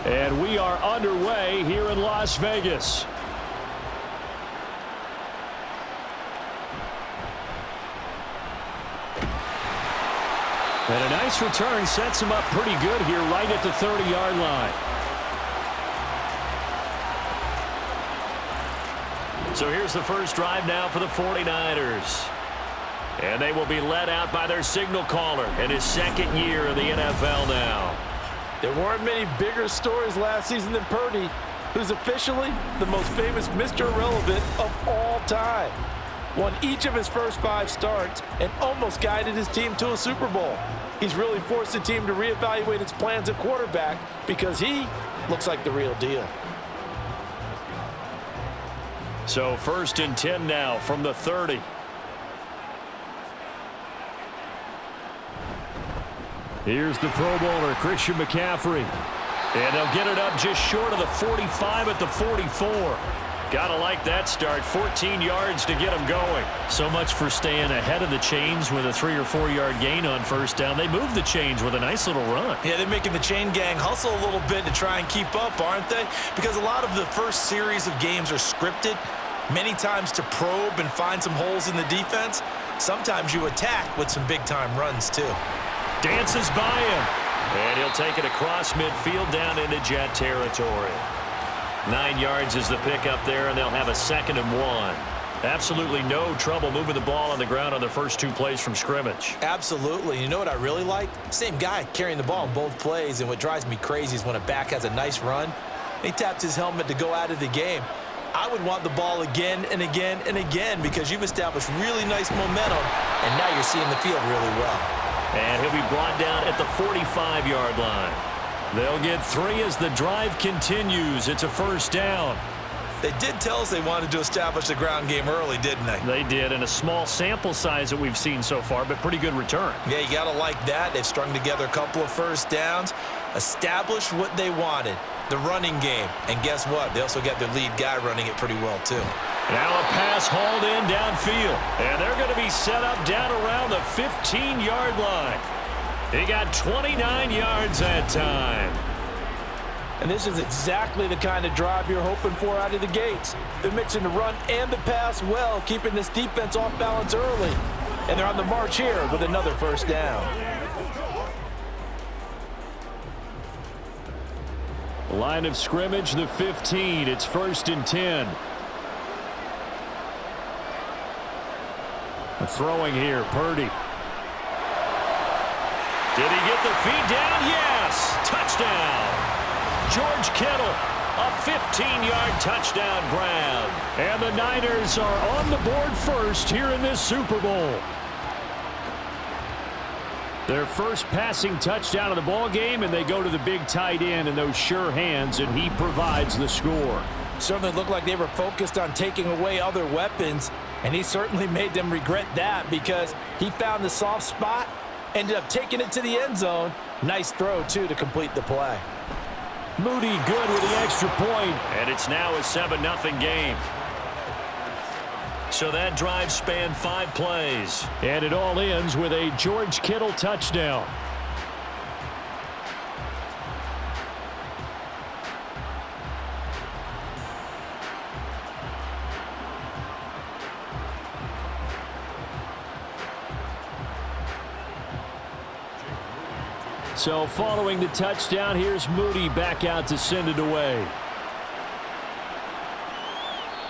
And we are underway here in Las Vegas. And a nice return sets him up pretty good here right at the 30-yard line. So here's the first drive now for the 49ers. And they will be led out by their signal caller in his second year in the NFL now. There weren't many bigger stories last season than Purdy, who's officially the most famous Mr. Irrelevant of all time. Won each of his first 5 starts and almost guided his team to a Super Bowl. He's really forced the team to reevaluate its plans at quarterback because he looks like the real deal. So 1st and 10 now from the 30. Here's the Pro Bowler, Christian McCaffrey. And they'll get it up just short of the 45 at the 44. Gotta like that start. 14 yards to get them going. So much for staying ahead of the chains with a 3 or 4 yard gain on first down. They move the chains with a nice little run. Yeah, they're making the chain gang hustle a little bit to try and keep up, aren't they? Because a lot of the first series of games are scripted, many times to probe and find some holes in the defense. Sometimes you attack with some big-time runs, too. Dances by him. And he'll take it across midfield down into Jet territory. 9 yards is the pickup there, and they'll have a 2nd and 1. Absolutely no trouble moving the ball on the ground on the first 2 plays from scrimmage. Absolutely. You know what I really like? Same guy carrying the ball in both plays, and what drives me crazy is when a back has a nice run, he taps his helmet to go out of the game. I would want the ball again and again and again because you've established really nice momentum, and now you're seeing the field really well. And he'll be brought down at the 45-yard line. They'll get 3 as the drive continues. It's a first down. They did tell us they wanted to establish the ground game early, didn't they? They did, in a small sample size that we've seen so far, but pretty good return. Yeah, you got to like that. They've strung together a couple of first downs, established what they wanted, the running game. And guess what? They also got their lead guy running it pretty well, too. Now a pass hauled in downfield, and they're going to be set up down around the 15-yard line. He got 29 yards that time. And this is exactly the kind of drive you're hoping for out of the gates. They're mixing the run and the pass well, keeping this defense off balance early. And they're on the march here with another first down. Line of scrimmage, the 15. It's 1st and 10. Throwing here, Purdy. Did he get the feet down? Yes! Touchdown! George Kittle, a 15-yard touchdown grab. And the Niners are on the board first here in this Super Bowl. Their first passing touchdown of the ball game, and they go to the big tight end in those sure hands, and he provides the score. Certainly looked like they were focused on taking away other weapons, and he certainly made them regret that because he found the soft spot, ended up taking it to the end zone. Nice throw, too, to complete the play. Moody good with the extra point, and it's now a 7-0 game. So that drive spanned 5 plays, and it all ends with a George Kittle touchdown. So following the touchdown, here's Moody back out to send it away.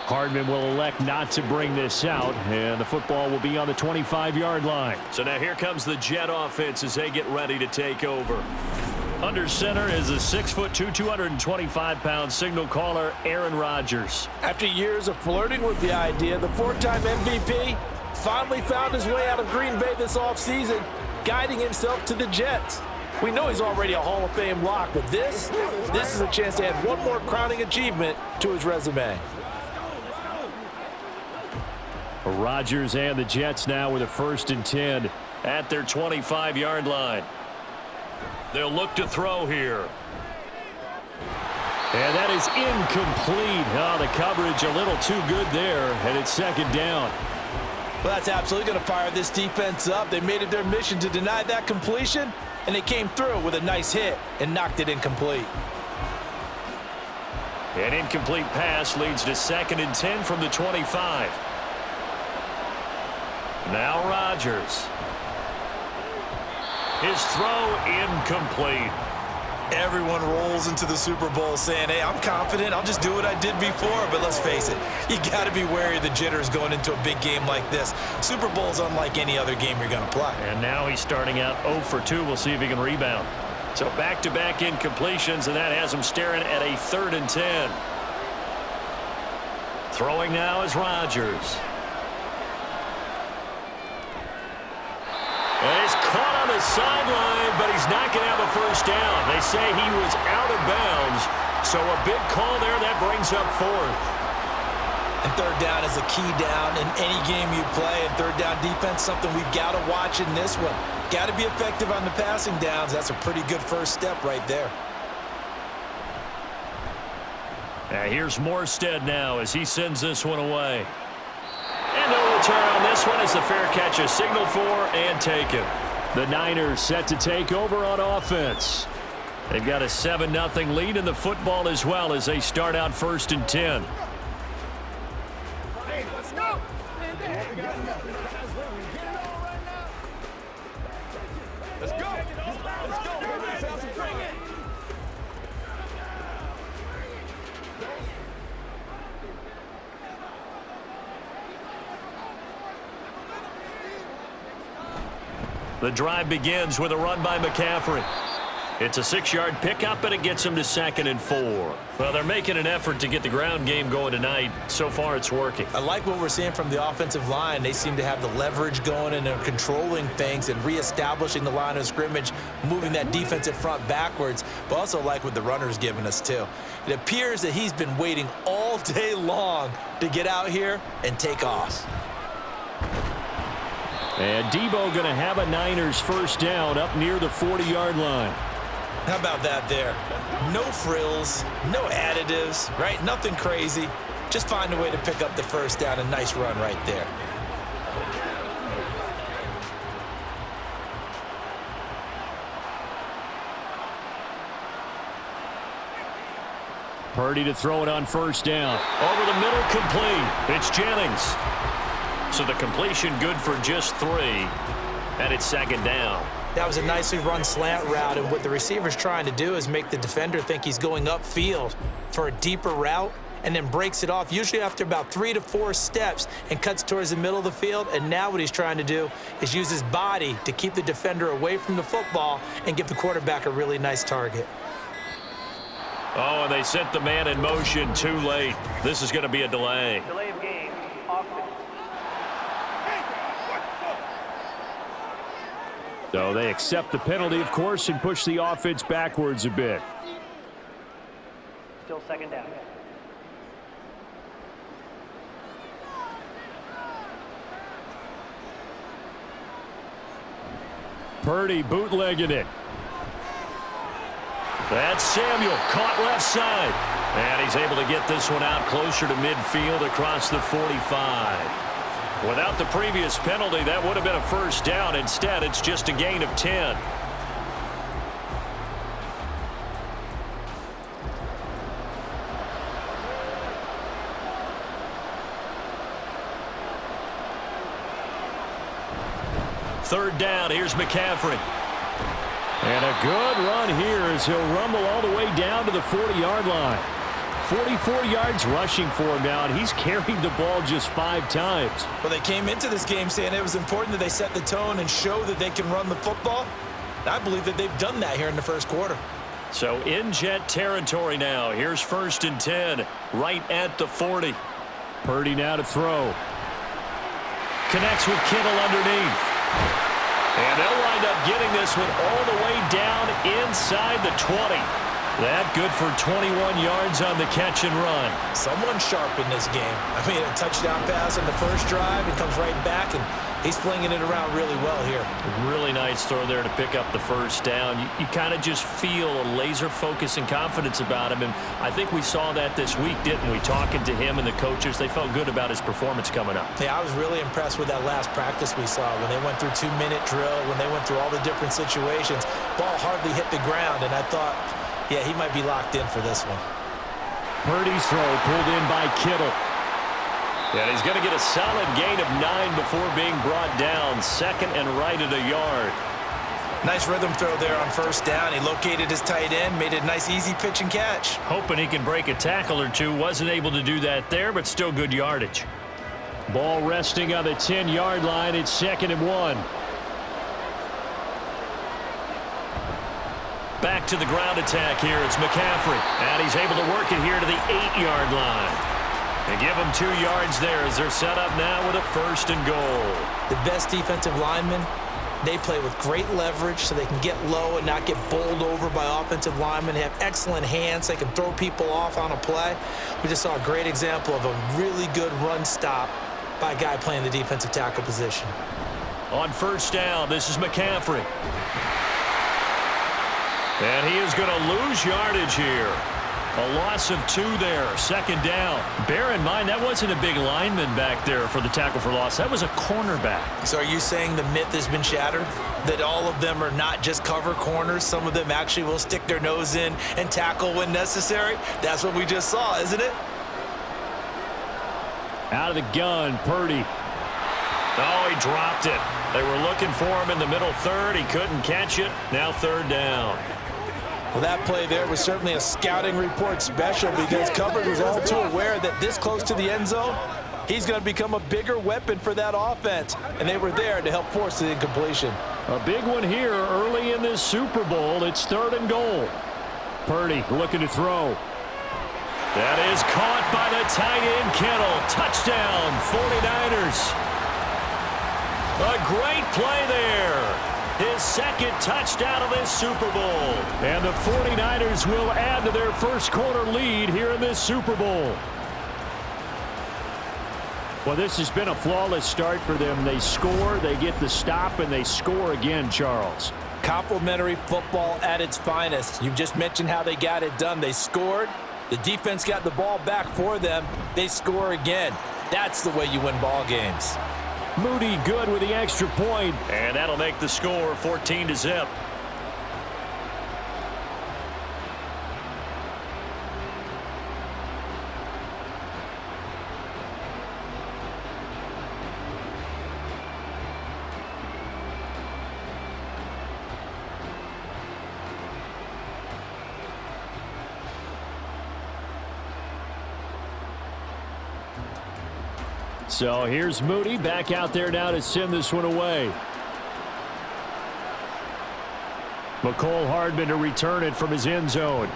Hardman will elect not to bring this out, and the football will be on the 25-yard line. So now here comes the Jet offense as they get ready to take over. Under center is a 6'2", 225-pound signal caller, Aaron Rodgers. After years of flirting with the idea, the 4-time MVP finally found his way out of Green Bay this offseason, guiding himself to the Jets. We know he's already a Hall of Fame lock, but this is a chance to add one more crowning achievement to his resume. Rodgers and the Jets now with a 1st and 10 at their 25-yard line. They'll look to throw here. And that is incomplete. Oh, the coverage a little too good there, and it's 2nd down. Well, that's absolutely going to fire this defense up. They made it their mission to deny that completion, and they came through with a nice hit and knocked it incomplete. An incomplete pass leads to 2nd and 10 from the 25. Now Rodgers. His throw incomplete. Everyone rolls into the Super Bowl saying, hey, I'm confident. I'll just do what I did before. But let's face it, you got to be wary of the jitters going into a big game like this. Super Bowl is unlike any other game you're going to play. And now he's starting out 0 for 2. We'll see if he can rebound. So back-to-back incompletions, and that has him staring at a 3rd and 10. Throwing now is Rodgers. And he's caught on the sideline, but he's not going to have a first down. They say he was out of bounds, so a big call there. That brings up 4th. And 3rd down is a key down in any game you play. And 3rd down defense, something we've got to watch in this one. Got to be effective on the passing downs. That's a pretty good first step right there. Here's Morstead now as he sends this one away. And no return on this one as the fair catch is signaled for and taken. The Niners set to take over on offense. They've got a 7-0 lead in the football as well as they start out 1st and 10. Hey, let's go. Let's go. The drive begins with a run by McCaffrey. It's a 6-yard pickup, and it gets him to 2nd and 4. Well, they're making an effort to get the ground game going tonight. So far, it's working. I like what we're seeing from the offensive line. They seem to have the leverage going, and they're controlling things and reestablishing the line of scrimmage, moving that defensive front backwards, but also like what the runner's giving us, too. It appears that he's been waiting all day long to get out here and take off. And Debo going to have a Niners first down up near the 40-yard line. How about that there? No frills, no additives, right? Nothing crazy. Just find a way to pick up the first down. A nice run right there. Purdy to throw it on first down. Over the middle, complete. It's Jennings. So the completion good for just 3. And it's 2nd down. That was a nicely run slant route, and what the receiver's trying to do is make the defender think he's going upfield for a deeper route and then breaks it off, usually after about 3 to 4 steps, and cuts towards the middle of the field. And now what he's trying to do is use his body to keep the defender away from the football and give the quarterback a really nice target. Oh, and they set the man in motion too late. This is going to be a delay. Delay of game. Offense. So they accept the penalty, of course, and push the offense backwards a bit. Still 2nd down. Purdy bootlegging it. That's Samuel, caught left side. And he's able to get this one out closer to midfield across the 45. Without the previous penalty, that would have been a first down. Instead, it's just a gain of 10. Third down, here's McCaffrey. And a good run here as he'll rumble all the way down to the 40-yard line. 44 yards rushing for him now, and he's carried the ball just 5 times. Well, they came into this game saying it was important that they set the tone and show that they can run the football. I believe that they've done that here in the first quarter. So in jet territory now. Here's 1st and 10, right at the 40. Purdy now to throw. Connects with Kittle underneath. And they'll wind up getting this one all the way down inside the 20. That good for 21 yards on the catch and run. Someone sharp in this game. I mean, a touchdown pass on the first drive. He comes right back, and he's flinging it around really well here. Really nice throw there to pick up the first down. You kind of just feel a laser focus and confidence about him, and I think we saw that this week, didn't we? Talking to him and the coaches, they felt good about his performance coming up. Yeah, I was really impressed with that last practice we saw when they went through 2-minute drill, when they went through all the different situations. Ball hardly hit the ground, and I thought, yeah, he might be locked in for this one. Purdy's throw pulled in by Kittle. And he's going to get a solid gain of 9 before being brought down. Second and right at a yard. Nice rhythm throw there on first down. He located his tight end, made it a nice easy pitch and catch. Hoping he can break a tackle or two. Wasn't able to do that there, but still good yardage. Ball resting on the 10-yard line. It's 2nd and 1. Back to the ground attack here. It's McCaffrey. And he's able to work it here to the 8-yard line. And give them 2 yards there as they're set up now with a 1st and goal. The best defensive linemen, they play with great leverage so they can get low and not get bowled over by offensive linemen. They have excellent hands. They can throw people off on a play. We just saw a great example of a really good run stop by a guy playing the defensive tackle position. On first down, this is McCaffrey. And he is going to lose yardage here. A loss of 2 there, 2nd down. Bear in mind, that wasn't a big lineman back there for the tackle for loss. That was a cornerback. So are you saying the myth has been shattered? That all of them are not just cover corners? Some of them actually will stick their nose in and tackle when necessary? That's what we just saw, isn't it? Out of the gun, Purdy. Oh, he dropped it. They were looking for him in the middle third. He couldn't catch it. Now 3rd down. Well, that play there was certainly a scouting report special because coverage was all too aware that this close to the end zone, he's going to become a bigger weapon for that offense. And they were there to help force the incompletion. A big one here early in this Super Bowl. It's 3rd and goal. Purdy looking to throw. That is caught by the tight end, Kittle. Touchdown, 49ers. A great play there. His 2nd touchdown of this Super Bowl. And the 49ers will add to their first quarter lead here in this Super Bowl. Well, this has been a flawless start for them. They score, they get the stop, and they score again, Charles. Complimentary football at its finest. You've just mentioned how they got it done. They scored. The defense got the ball back for them. They score again. That's the way you win ball games. Moody good with the extra point. And that'll make the score 14-0. So here's Moody back out there now to send this one away. McCole Hardman to return it from his end zone.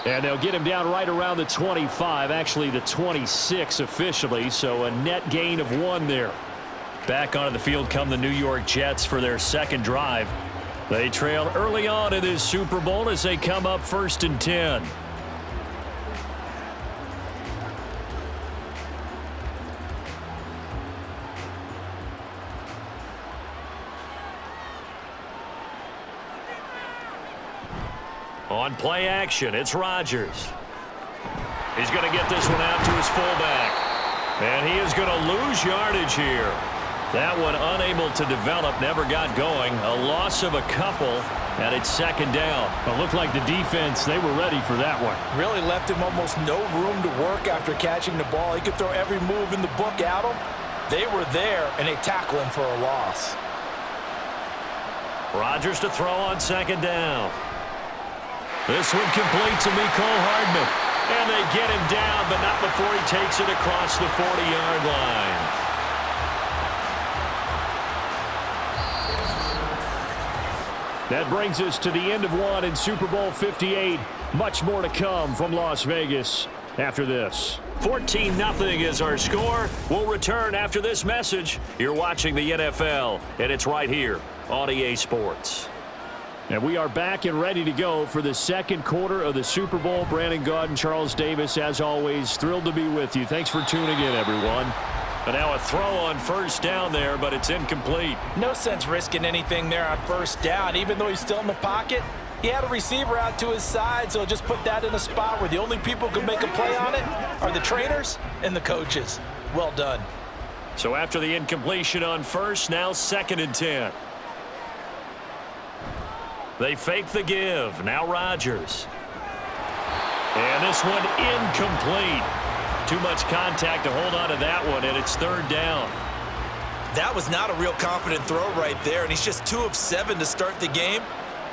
And they'll get him down right around the 25, actually the 26 officially, so a net gain of 1 there. Back onto the field come the New York Jets for their 2nd drive. They trailed early on in this Super Bowl as they come up 1st and 10. On play action, it's Rodgers. He's going to get this one out to his fullback. And he is going to lose yardage here. That one unable to develop, never got going. A loss of a couple, and it's 2nd down. It looked like the defense, they were ready for that one. Really left him almost no room to work after catching the ball. He could throw every move in the book at him. They were there, and they tackle him for a loss. Rodgers to throw on 2nd down. This one complete to Mecole Hardman. And they get him down, but not before he takes it across the 40-yard line. That brings us to the end of 1 in Super Bowl 58. Much more to come from Las Vegas after this. 14-0 is our score. We'll return after this message. You're watching the NFL, and it's right here on EA Sports. And we are back and ready to go for the 2nd quarter of the Super Bowl. Brandon Gaudin, Charles Davis, as always, thrilled to be with you. Thanks for tuning in, everyone. And now a throw on 1st down there, but it's incomplete. No sense risking anything there on 1st down. Even though he's still in the pocket, he had a receiver out to his side, so just put that in a spot where the only people who can make a play on it are the trainers and the coaches. Well done. So after the incompletion on 1st, now 2nd and 10. They fake the give. Now Rodgers. And this one incomplete. Too much contact to hold on to that one, and it's third down. That was not a real confident throw right there, and he's just 2 of 7 to start the game.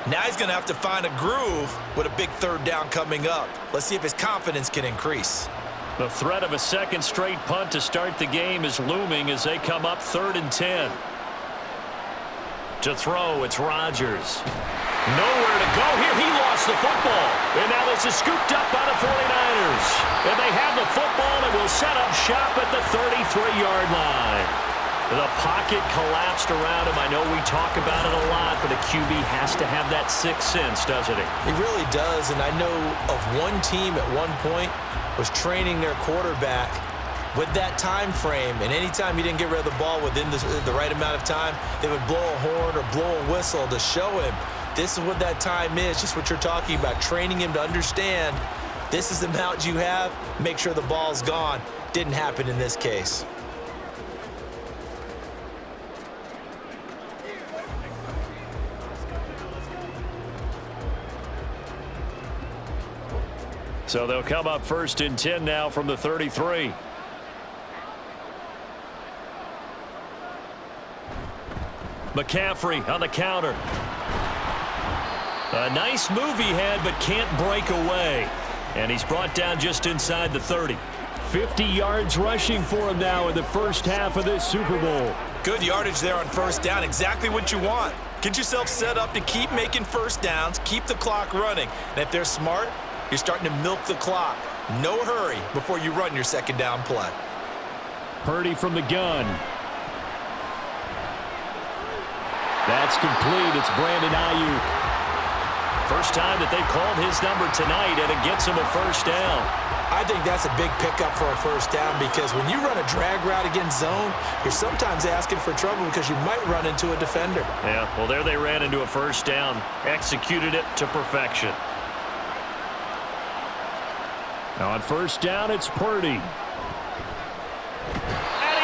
Now he's going to have to find a groove with a big third down coming up. Let's see if his confidence can increase. The threat of a second straight punt to start the game is looming as they come up 3rd and 10. To throw, it's Rodgers. Nowhere to go here. He lost the football. And now this is scooped up by the 49ers. And they have the football and will set up shop at the 33-yard line. The pocket collapsed around him. I know we talk about it a lot, but a QB has to have that sixth sense, doesn't he? He really does, and I know of one team at one point was training their quarterback with that time frame, and anytime he didn't get rid of the ball within the right amount of time, they would blow a horn or blow a whistle to show him this is what that time is, just what you're talking about, training him to understand this is the amount you have, make sure the ball's gone. Didn't happen in this case. So they'll come up 1st and 10 now from the 33. McCaffrey on the counter. A nice move he had, but can't break away. And he's brought down just inside the 30. 50 yards rushing for him now in the first half of this Super Bowl. Good yardage there on first down. Exactly what you want. Get yourself set up to keep making first downs, keep the clock running. And if they're smart, you're starting to milk the clock. No hurry before you run your second down play. Purdy from the gun. That's complete. It's Brandon Ayuk. First time that they've called his number tonight, and it gets him a first down. I think that's a big pickup for a first down because when you run a drag route against zone, you're sometimes asking for trouble because you might run into a defender. Yeah, well, there they ran into a first down. Executed it to perfection. Now on first down, it's Purdy. And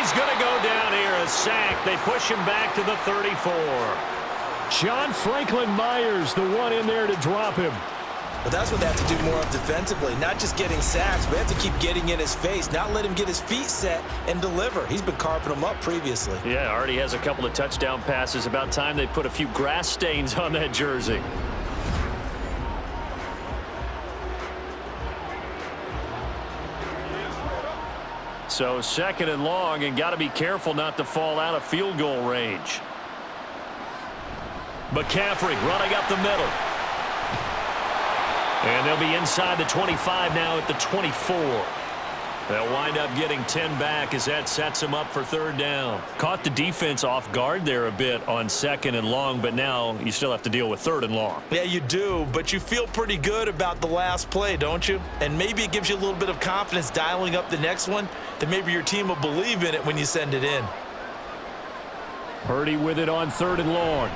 he's going to go down here, a sack. They push him back to the 34. John Franklin Myers, the one in there to drop him. But that's what they have to do more of defensively, not just getting sacks, but they have to keep getting in his face, not let him get his feet set and deliver. He's been carving them up previously. Yeah, already has a couple of touchdown passes. About time they put a few grass stains on that jersey. So 2nd and long, and got to be careful not to fall out of field goal range. McCaffrey running up the middle. And they'll be inside the 25 now at the 24. They'll wind up getting 10 back as that sets them up for 3rd down. Caught the defense off guard there a bit on 2nd and long, but now you still have to deal with 3rd and long. Yeah, you do, but you feel pretty good about the last play, don't you? And maybe it gives you a little bit of confidence dialing up the next one, that maybe your team will believe in it when you send it in. Purdy with it on 3rd and long.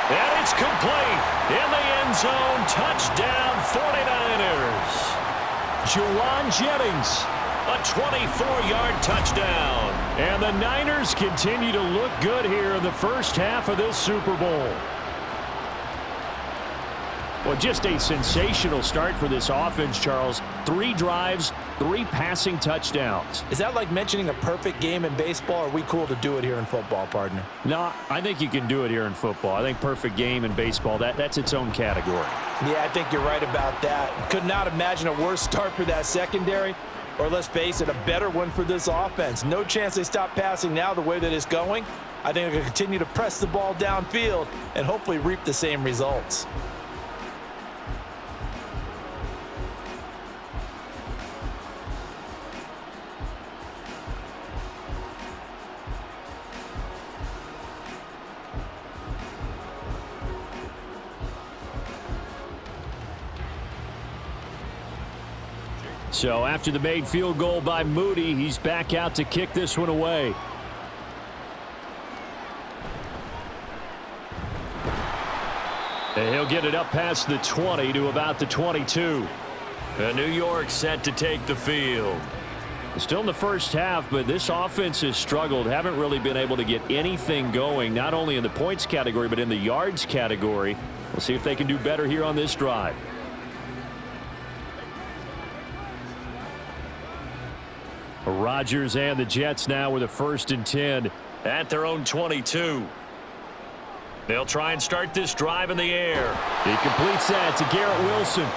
And it's complete in the end zone. Touchdown 49ers. Juwan Jennings, a 24-yard touchdown. And the Niners continue to look good here in the first half of this Super Bowl. Well, just a sensational start for this offense, Charles. 3 drives, 3 passing touchdowns. Is that like mentioning a perfect game in baseball, or are we cool to do it here in football, partner? No, I think you can do it here in football. I think perfect game in baseball, that's its own category. Yeah, I think you're right about that. Could not imagine a worse start for that secondary, or let's face it, a better one for this offense. No chance they stop passing now the way that it's going. I think they're going to continue to press the ball downfield and hopefully reap the same results. So after the made field goal by Moody, he's back out to kick this one away. And he'll get it up past the 20 to about the 22. And New York set to take the field. Still in the first half, but this offense has struggled. Haven't really been able to get anything going, not only in the points category, but in the yards category. We'll see if they can do better here on this drive. Rodgers and the Jets now with a 1st and 10 at their own 22. They'll try and start this drive in the air. He completes that to Garrett Wilson.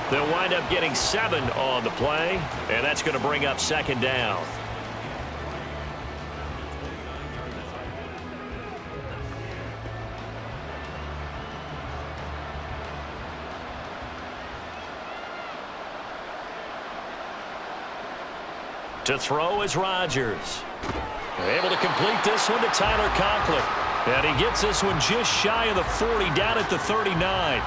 They'll wind up getting 7 on the play, and that's going to bring up 2nd down. To throw is Rodgers. Able to complete this one to Tyler Conklin. And he gets this one just shy of the 40, down at the 39.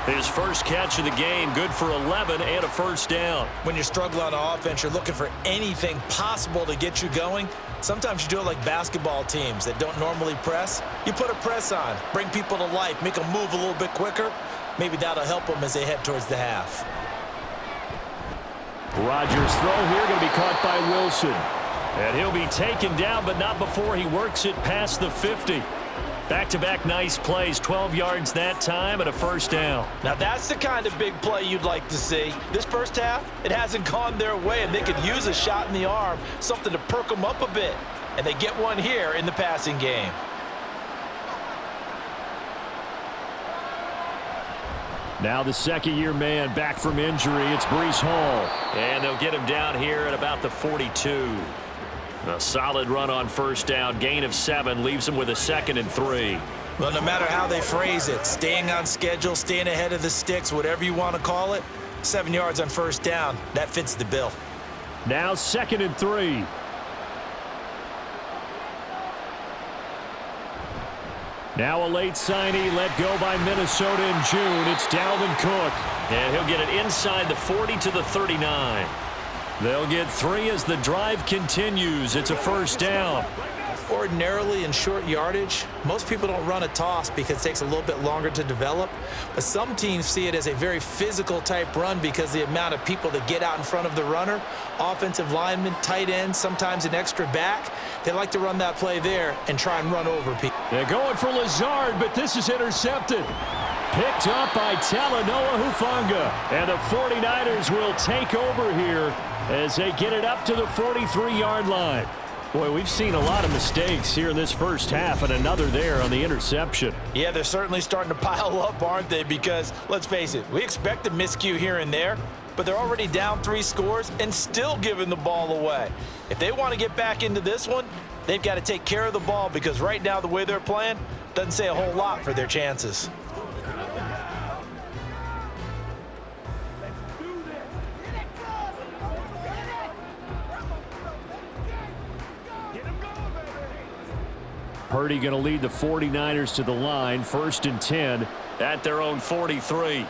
His first catch of the game, good for 11 and a 1st down. When you're struggling on offense, you're looking for anything possible to get you going. Sometimes you do it like basketball teams that don't normally press. You put a press on, bring people to life, make them move a little bit quicker. Maybe that'll help them as they head towards the half. Rodgers' throw here going to be caught by Wilson. And he'll be taken down, but not before he works it past the 50. Back-to-back nice plays, 12 yards that time and a 1st down. Now that's the kind of big play you'd like to see. This first half, it hasn't gone their way, and they could use a shot in the arm, something to perk them up a bit. And they get one here in the passing game. Now the 2nd-year man back from injury. It's Breece Hall. And they'll get him down here at about the 42. A solid run on 1st down. Gain of 7 leaves him with a 2nd and 3. Well, no matter how they phrase it, staying on schedule, staying ahead of the sticks, whatever you want to call it, 7 yards on 1st down, that fits the bill. Now 2nd and 3. Now a late signee let go by Minnesota in June. It's Dalvin Cook. And he'll get it inside the 40 to the 39. They'll get 3 as the drive continues. It's a 1st down. Ordinarily in short yardage, most people don't run a toss because it takes a little bit longer to develop. But some teams see it as a very physical type run because the amount of people that get out in front of the runner, offensive linemen, tight ends, sometimes an extra back. They like to run that play there and try and run over people. They're going for Lazard, but this is intercepted. Picked up by Talanoa Hufanga. And the 49ers will take over here as they get it up to the 43-yard line. Boy, we've seen a lot of mistakes here in this first half, and another there on the interception. Yeah, they're certainly starting to pile up, aren't they? Because, let's face it, we expect a miscue here and there, but they're already down 3 scores and still giving the ball away. If they want to get back into this one, they've got to take care of the ball because right now the way they're playing doesn't say a whole lot for their chances. Purdy going to lead the 49ers to the line, 1st and 10 at their own 43.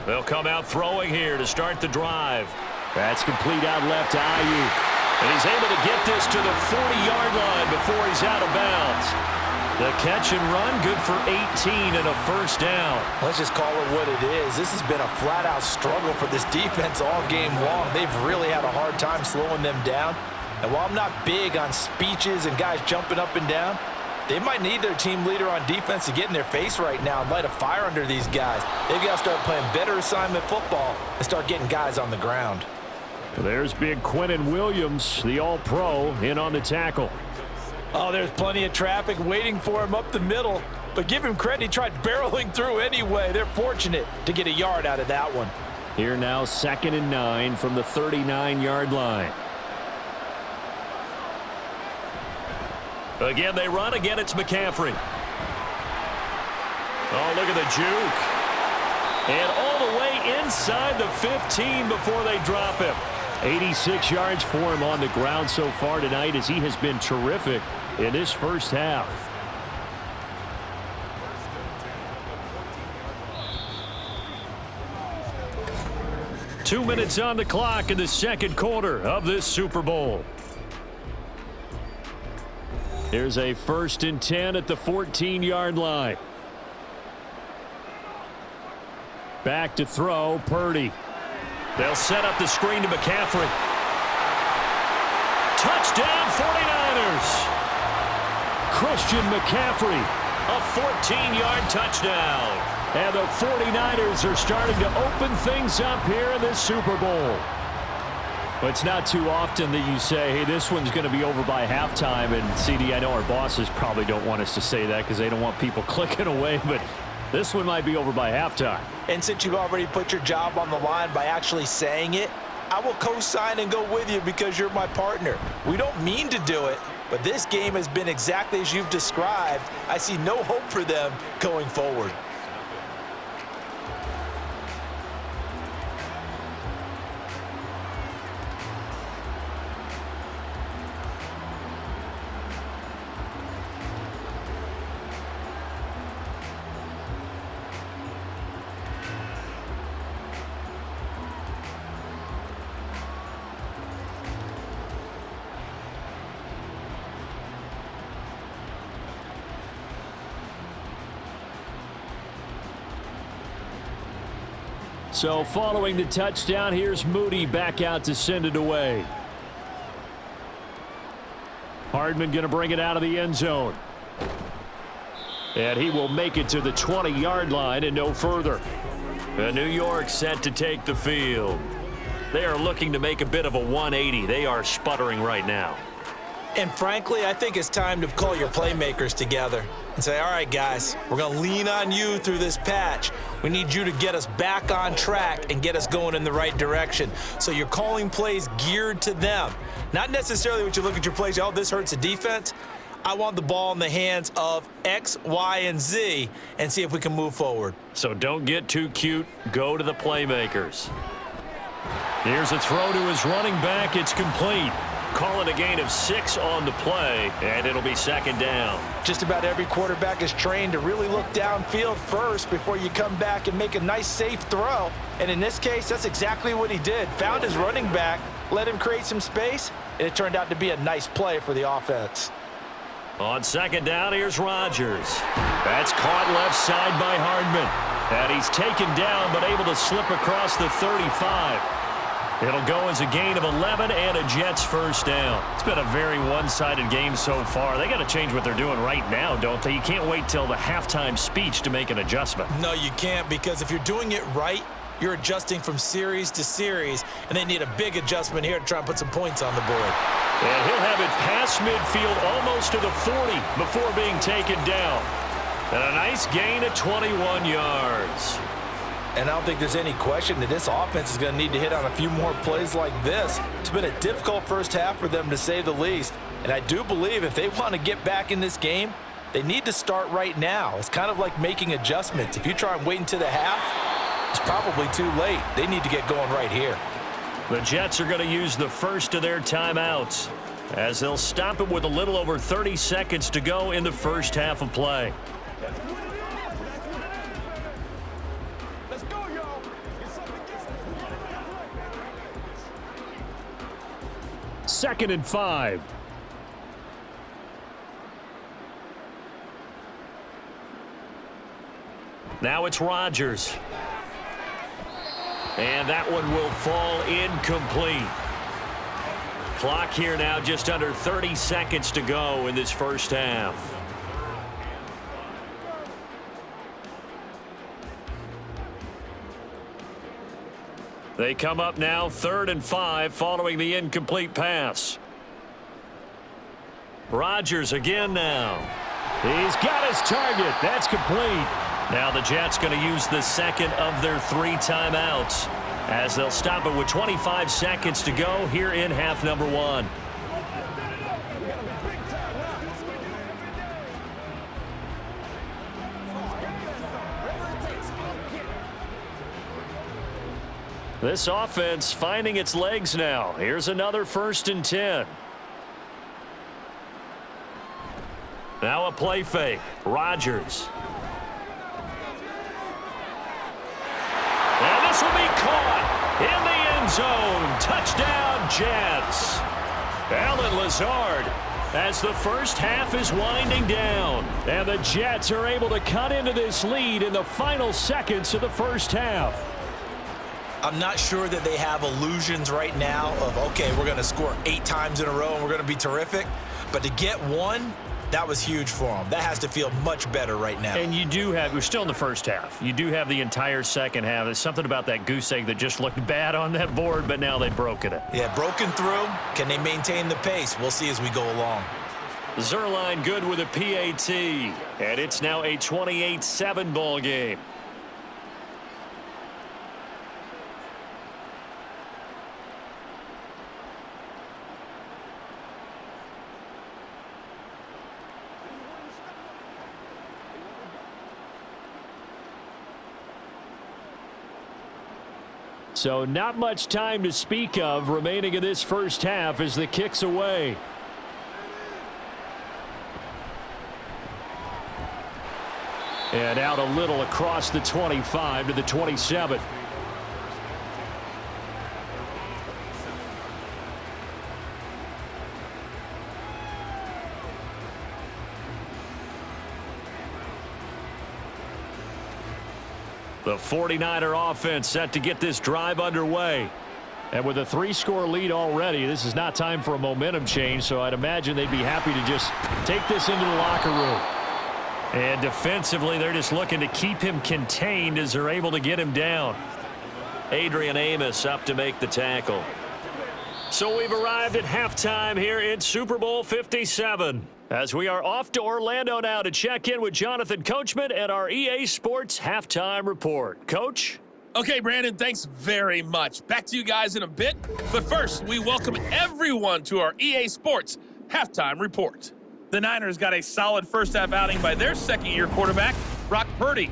They'll come out throwing here to start the drive. That's complete out left to Ayuk. And he's able to get this to the 40-yard line before he's out of bounds. The catch and run, good for 18 and a 1st down. Let's just call it what it is. This has been a flat-out struggle for this defense all game long. They've really had a hard time slowing them down. And while I'm not big on speeches and guys jumping up and down, they might need their team leader on defense to get in their face right now and light a fire under these guys. They've got to start playing better assignment football and start getting guys on the ground. There's big Quinnen Williams, the All-Pro, in on the tackle. Oh, there's plenty of traffic waiting for him up the middle. But give him credit, he tried barreling through anyway. They're fortunate to get a yard out of that one. Here now 2nd and 9 from the 39-yard line. Again, they run. Again, it's McCaffrey. Oh, look at the juke. And all the way inside the 15 before they drop him. 86 yards for him on the ground so far tonight as he has been terrific in this first half. Two minutes on the clock in the second quarter of this Super Bowl. Here's a 1st and 10 at the 14-yard line. Back to throw, Purdy. They'll set up the screen to McCaffrey. Touchdown 49ers. Christian McCaffrey A 14-yard touchdown. And the 49ers are starting to open things up here in this Super Bowl. But it's not too often that you say, hey, this one's going to be over by halftime. And, CD, I know our bosses probably don't want us to say that because they don't want people clicking away. But this one might be over by halftime. And since you've already put your job on the line by actually saying it, I will co-sign and go with you because you're my partner. We don't mean to do it, but this game has been exactly as you've described. I see no hope for them going forward. So following the touchdown, here's Moody back out to send it away. Hardman going to bring it out of the end zone. And he will make it to the 20-yard line and no further. And New York set to take the field. They are looking to make a bit of a 180. They are sputtering right now. And frankly, I think it's time to call your playmakers together and say, all right, guys, we're going to lean on you through this patch. We need you to get us back on track and get us going in the right direction. So you're calling plays geared to them. Not necessarily when you look at your plays, oh, this hurts the defense. I want the ball in the hands of X, Y, and Z and see if we can move forward. So don't get too cute. Go to the playmakers. Here's a throw to his running back. It's complete. Calling a gain of 6 on the play, and it'll be second down. Just about every quarterback is trained to really look downfield first before you come back and make a nice, safe throw. And in this case, that's exactly what he did. Found his running back, let him create some space, and it turned out to be a nice play for the offense. On second down, here's Rodgers. That's caught left side by Hardman. And he's taken down, but able to slip across the 35. It'll go as a gain of 11 and a Jets first down. It's been a very one-sided game so far. They got to change what they're doing right now, don't they? You can't wait till the halftime speech to make an adjustment. No, you can't, because if you're doing it right, you're adjusting from series to series, and they need a big adjustment here to try and put some points on the board. And he'll have it past midfield almost to the 40 before being taken down. And a nice gain of 21 yards. And I don't think there's any question that this offense is going to need to hit on a few more plays like this. It's been a difficult first half for them, to say the least. And I do believe if they want to get back in this game, they need to start right now. It's kind of like making adjustments. If you try and wait until the half, it's probably too late. They need to get going right here. The Jets are going to use the first of their timeouts as they'll stop it with a little over 30 seconds to go in the first half of play. Second and 5. Now it's Rodgers. And that one will fall incomplete. Clock here now just under 30 seconds to go in this first half. They come up now 3rd and 5 following the incomplete pass. Rodgers again now. He's got his target. That's complete. Now the Jets going to use the second of their 3 timeouts as they'll stop it with 25 seconds to go here in half number 1. This offense finding its legs now. Here's another 1st and 10. Now a play fake. Rodgers. And this will be caught in the end zone. Touchdown, Jets. Allen Lazard, as the first half is winding down. And the Jets are able to cut into this lead in the final seconds of the first half. I'm not sure that they have illusions right now of, okay, we're going to score 8 times in a row and we're going to be terrific. But to get one That was huge for him. That has to feel much better right now. And you do have, we're still in the first half. You do have the entire second half. There's something about that goose egg that just looked bad on that board, but now they've broken it. Yeah, broken through. Can they maintain the pace? We'll see as we go along. Zerline good with a PAT, and it's now a 28-7 ball game. So not much time to speak of remaining in this first half as the kick's away. And out a little across the 25 to the 27. The 49er offense set to get this drive underway. And with a 3-score lead already, this is not time for a momentum change, so I'd imagine they'd be happy to just take this into the locker room. And defensively, they're just looking to keep him contained as they're able to get him down. Adrian Amos up to make the tackle. So we've arrived at halftime here in Super Bowl 57. As we are off to Orlando now to check in with Jonathan Coachman and our EA Sports Halftime Report. Coach? Okay, Brandon, thanks very much. Back to you guys in a bit. But first, we welcome everyone to our EA Sports Halftime Report. The Niners got a solid first-half outing by their second-year quarterback, Brock Purdy.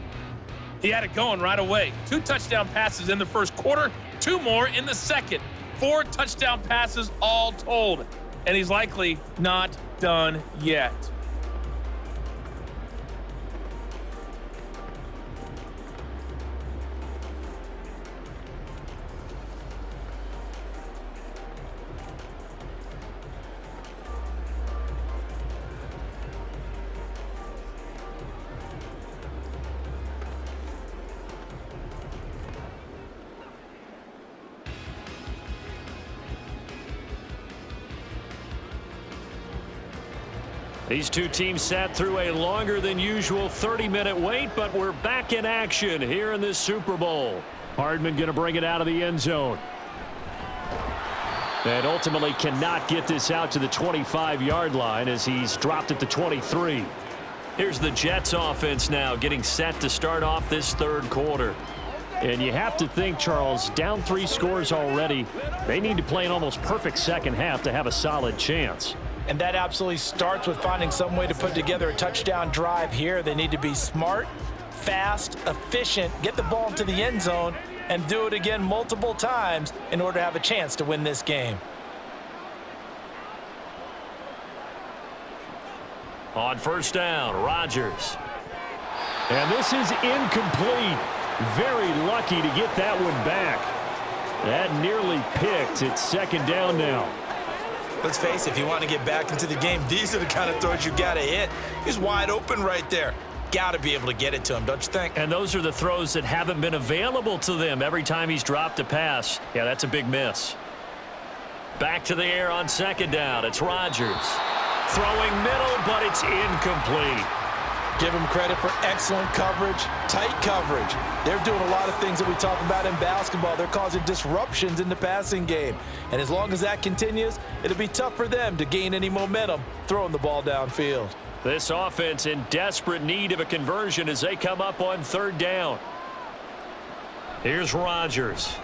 He had it going right away. 2 touchdown passes in the first quarter, 2 more in the second. 4 touchdown passes all told. And he's likely not done yet. These two teams sat through a longer than usual 30-minute wait, but we're back in action here in this Super Bowl. Hardman going to bring it out of the end zone. And ultimately cannot get this out to the 25-yard line as he's dropped at the 23. Here's the Jets offense now getting set to start off this third quarter. And you have to think, Charles, down 3 scores already. They need to play an almost perfect second half to have a solid chance. And that absolutely starts with finding some way to put together a touchdown drive here. They need to be smart, fast, efficient, get the ball into the end zone, and do it again multiple times in order to have a chance to win this game. On first down, Rodgers. And this is incomplete. Very lucky to get that one back. That nearly picked. It's second down now. Let's face it, if you want to get back into the game, these are the kind of throws you got to hit. He's wide open right there. Got to be able to get it to him, don't you think? And those are the throws that haven't been available to them every time he's dropped a pass. Yeah, that's a big miss. Back to the air on second down. It's Rodgers. Throwing middle, but it's incomplete. Give them credit for excellent coverage, tight coverage. They're doing a lot of things that we talk about in basketball. They're causing disruptions in the passing game. And as long as that continues, it'll be tough for them to gain any momentum throwing the ball downfield. This offense in desperate need of a conversion as they come up on third down. Here's Rodgers.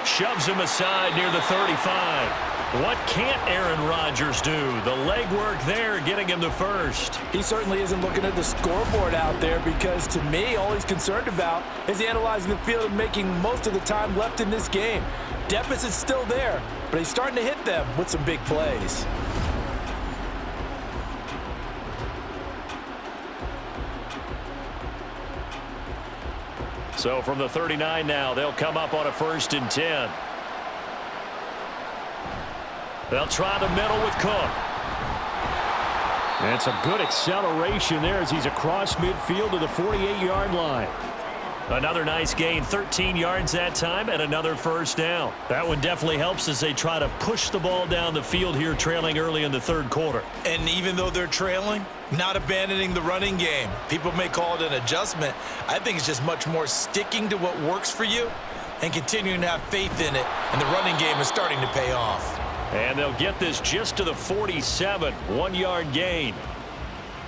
Shoves him aside near the 35. What can't Aaron Rodgers do? The legwork there getting him the first. He certainly isn't looking at the scoreboard out there because, to me, all he's concerned about is analyzing the field and making most of the time left in this game. Deficit's still there, but he's starting to hit them with some big plays. So from the 39 now, they'll come up on a 1st and 10. They'll try the middle with Cook. And it's a good acceleration there as he's across midfield to the 48-yard line. Another nice gain, 13 yards that time, and another first down. That one definitely helps as they try to push the ball down the field here, trailing early in the third quarter. And even though they're trailing, not abandoning the running game. People may call it an adjustment. I think it's just much more sticking to what works for you and continuing to have faith in it, and the running game is starting to pay off. And they'll get this just to the 47, 1-yard gain.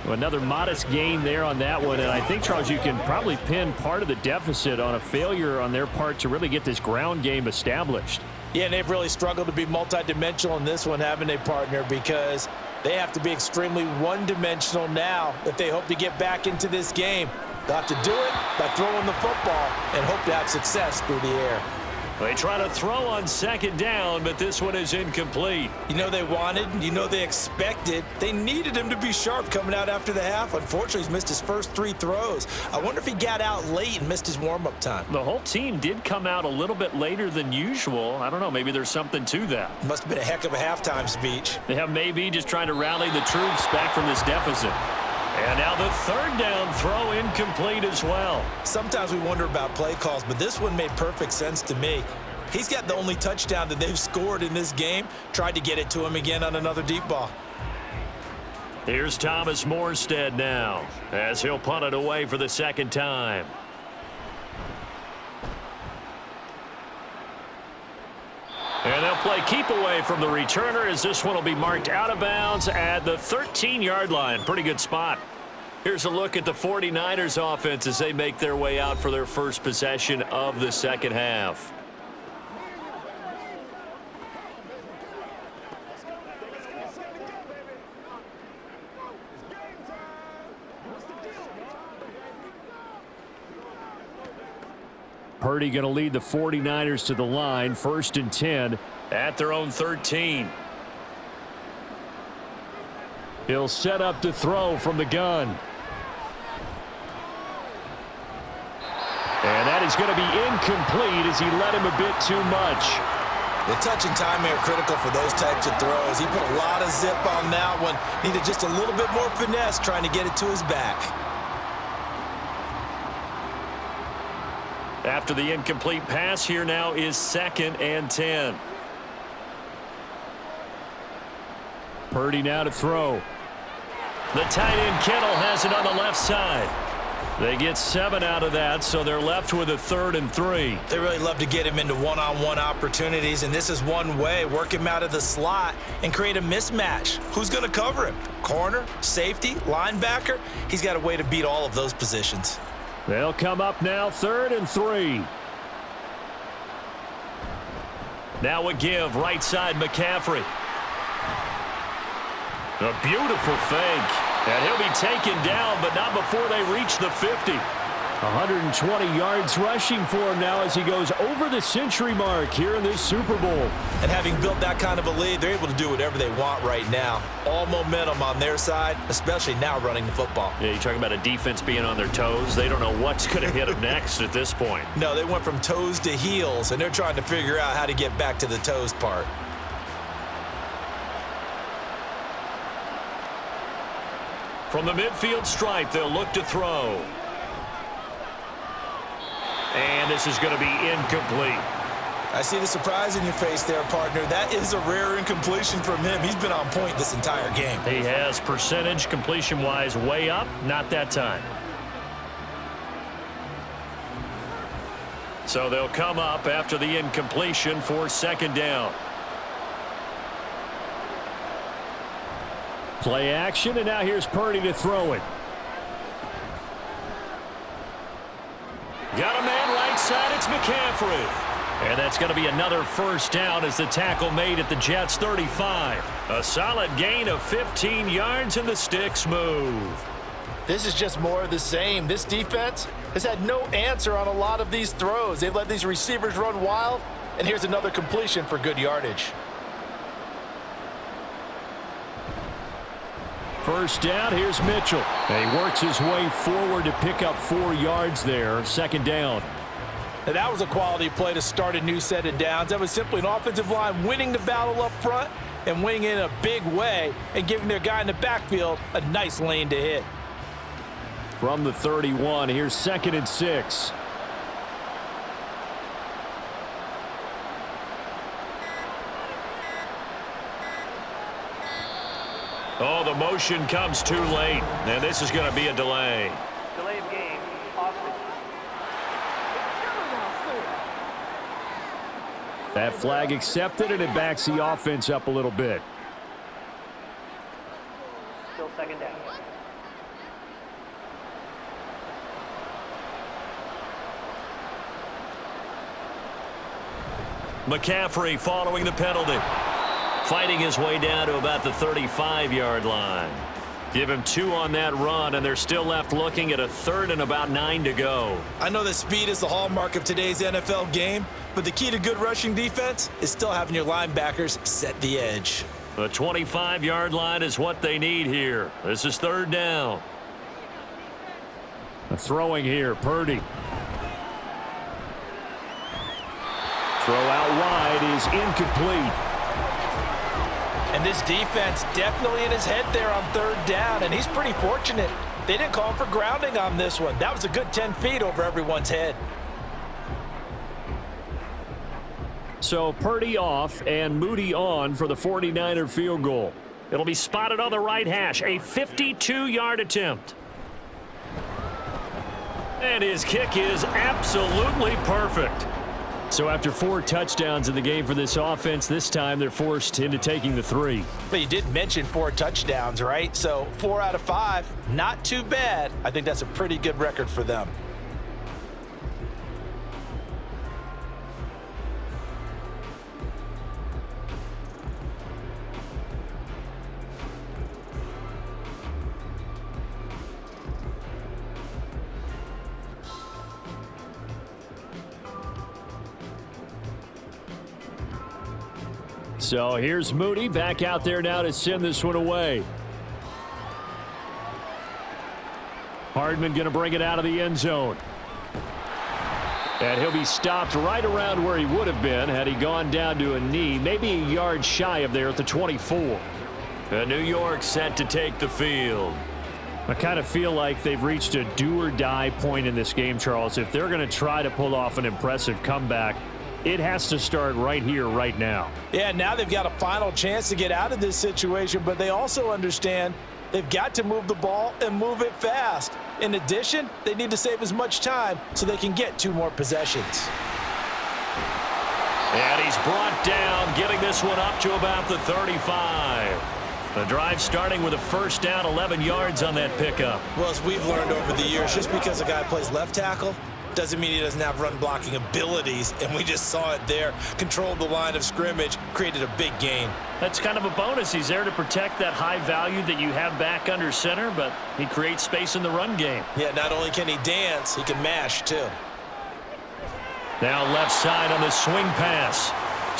Another modest gain there on that one, and I think, Charles, you can probably pin part of the deficit on a failure on their part to really get this ground game established. Yeah, and they've really struggled to be multidimensional in this one, haven't they, partner? Because they have to be extremely one-dimensional now if they hope to get back into this game. They'll have to do it by throwing the football and hope to have success through the air. They try to throw on second down, but this one is incomplete. You know they wanted, you know they expected. They needed him to be sharp coming out after the half. Unfortunately, he's missed his first 3 throws. I wonder if he got out late and missed his warm-up time. The whole team did come out a little bit later than usual. I don't know, maybe there's something to that. Must have been a heck of a halftime speech. Yeah, maybe just trying to rally the troops back from this deficit. And now the third down throw incomplete as well. Sometimes we wonder about play calls, but this one made perfect sense to me. He's got the only touchdown that they've scored in this game. Tried to get it to him again on another deep ball. Here's Thomas Morstead now as he'll punt it away for the second time. And they'll play keep away from the returner as this one will be marked out of bounds at the 13-yard line. Pretty good spot. Here's a look at the 49ers offense as they make their way out for their first possession of the second half. Purdy going to lead the 49ers to the line, 1st and 10 at their own 13. He'll set up to throw from the gun. And that is going to be incomplete as he led him a bit too much. The touch and timing are critical for those types of throws. He put a lot of zip on that one. Needed just a little bit more finesse trying to get it to his back. After the incomplete pass, here now is 2nd and 10. Purdy now to throw. The tight end Kittle has it on the left side. They get 7 out of that, so they're left with a 3rd and 3. They really love to get him into one-on-one opportunities, and this is one way. Work him out of the slot and create a mismatch. Who's going to cover him? Corner, safety, linebacker? He's got a way to beat all of those positions. They'll come up now, 3rd and 3. Now a give, right side McCaffrey. A beautiful fake. And he'll be taken down, but not before they reach the 50. 120 yards rushing for him now as he goes over the century mark here in this Super Bowl. And having built that kind of a lead, they're able to do whatever they want right now. All momentum on their side, especially now running the football. Yeah, you're talking about a defense being on their toes. They don't know what's going to hit them next at this point. No, they went from toes to heels, and they're trying to figure out how to get back to the toes part. From the midfield stripe, they'll look to throw. And this is going to be incomplete. I see the surprise in your face there, partner. That is a rare incompletion from him. He's been on point this entire game. He has percentage completion-wise way up. Not that time. So they'll come up after the incompletion for 2nd down. Play action, and now here's Purdy to throw it. Got a man right side, it's McCaffrey. And that's going to be another first down as the tackle made at the Jets' 35. A solid gain of 15 yards, and the sticks move. This is just more of the same. This defense has had no answer on a lot of these throws. They've let these receivers run wild, and here's another completion for good yardage. First down, here's Mitchell. And he works his way forward to pick up 4 yards there. 2nd down. And that was a quality play to start a new set of downs. That was simply an offensive line winning the battle up front and winning in a big way and giving their guy in the backfield a nice lane to hit. From the 31, here's 2nd and 6. Oh, the motion comes too late, and this is going to be a delay. Delay of game, offense. That flag accepted, and it backs the offense up a little bit. Still second down. McCaffrey following the penalty. Fighting his way down to about the 35-yard line. Give him 2 on that run, and they're still left looking at a 3rd and about 9 to go. I know that speed is the hallmark of today's NFL game, but the key to good rushing defense is still having your linebackers set the edge. The 25-yard line is what they need here. This is 3rd down. Throwing here, Purdy. Throw out wide is incomplete. And this defense definitely in his head there on 3rd down, and he's pretty fortunate. They didn't call him for grounding on this one. That was a good 10 feet over everyone's head. So Purdy off and Moody on for the 49er field goal. It'll be spotted on the right hash. A 52-yard attempt. And his kick is absolutely perfect. So after 4 touchdowns in the game for this offense, this time they're forced into taking the 3. But you did mention 4 touchdowns, right? So 4 out of 5, not too bad. I think that's a pretty good record for them. So here's Moody back out there now to send this one away. Hardman going to bring it out of the end zone. And he'll be stopped right around where he would have been had he gone down to a knee, maybe a yard shy of there at the 24. And New York set to take the field. I kind of feel like they've reached a do-or-die point in this game, Charles. If they're going to try to pull off an impressive comeback, it has to start right here, right now. Yeah, now they've got a final chance to get out of this situation, but they also understand they've got to move the ball and move it fast. In addition, they need to save as much time so they can get 2 more possessions. And he's brought down, getting this one up to about the 35. The drive starting with a first down, 11 yards on that pickup. Well, as we've learned over the years, just because a guy plays left tackle doesn't mean he doesn't have run blocking abilities, and we just saw it there. Controlled the line of scrimmage, created a big gain. That's kind of a bonus. He's there to protect that high value that you have back under center, but he creates space in the run game. Yeah, not only can he dance, he can mash too. Now left side on the swing pass.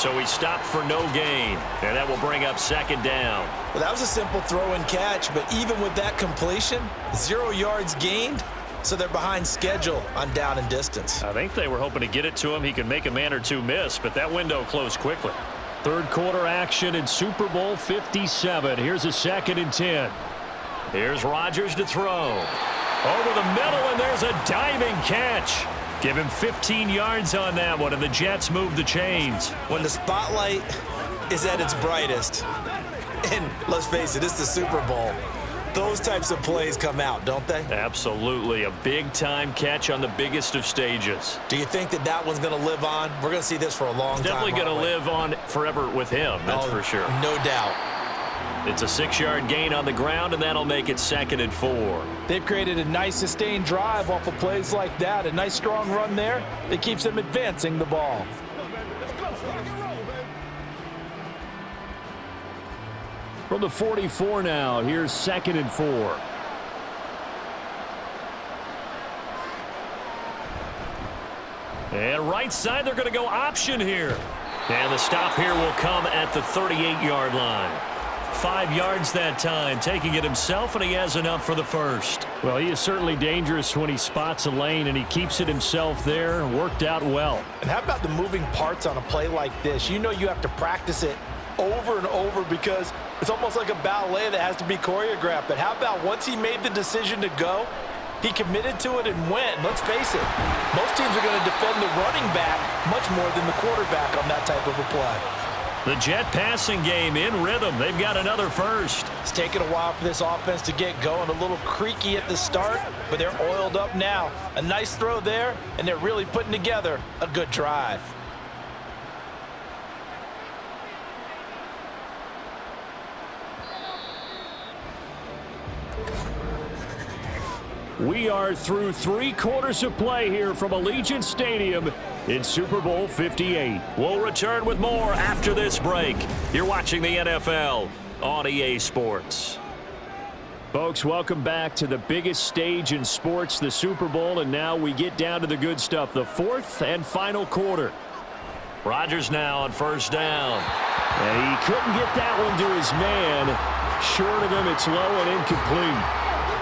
So he stopped for no gain, and that will bring up 2nd down. Well, that was a simple throw and catch, but even with that completion, 0 yards gained. So they're behind schedule on down and distance. I think they were hoping to get it to him. He could make a man or 2 miss, but that window closed quickly. 3rd quarter action in Super Bowl 57. Here's a 2nd and 10. Here's Rodgers to throw. Over the middle, and there's a diving catch. Give him 15 yards on that one, and the Jets move the chains. When the spotlight is at its brightest, and let's face it, it's the Super Bowl, those types of plays come out, don't they? Absolutely. A big-time catch on the biggest of stages. Do you think that that one's going to live on? We're going to see this for a long time. Definitely going to live on forever with him, that's for sure. No doubt. It's a 6-yard gain on the ground, and that'll make it 2nd and 4. They've created a nice sustained drive off of plays like that. A nice strong run there that keeps them advancing the ball. From the 44 now, here's 2nd and 4. And right side, they're going to go option here. And the stop here will come at the 38-yard line. 5 yards that time, taking it himself, and he has enough for the first. Well, he is certainly dangerous when he spots a lane, and he keeps it himself there. Worked out well. And how about the moving parts on a play like this? You know you have to practice it over and over because it's almost like a ballet that has to be choreographed. But how about once he made the decision to go, he committed to it and went. And let's face it, most teams are going to defend the running back much more than the quarterback on that type of a play. The Jet passing game in rhythm. They've got another first. It's taken a while for this offense to get going. A little creaky at the start, but they're oiled up now. A nice throw there, and they're really putting together a good drive. We are through 3 quarters of play here from Allegiant Stadium in Super Bowl 58. We'll return with more after this break. You're watching the NFL on EA Sports. Folks, welcome back to the biggest stage in sports, the Super Bowl, and now we get down to the good stuff, the 4th and final quarter. Rodgers now on first down. And he couldn't get that one to his man. Short of him, it's low and incomplete.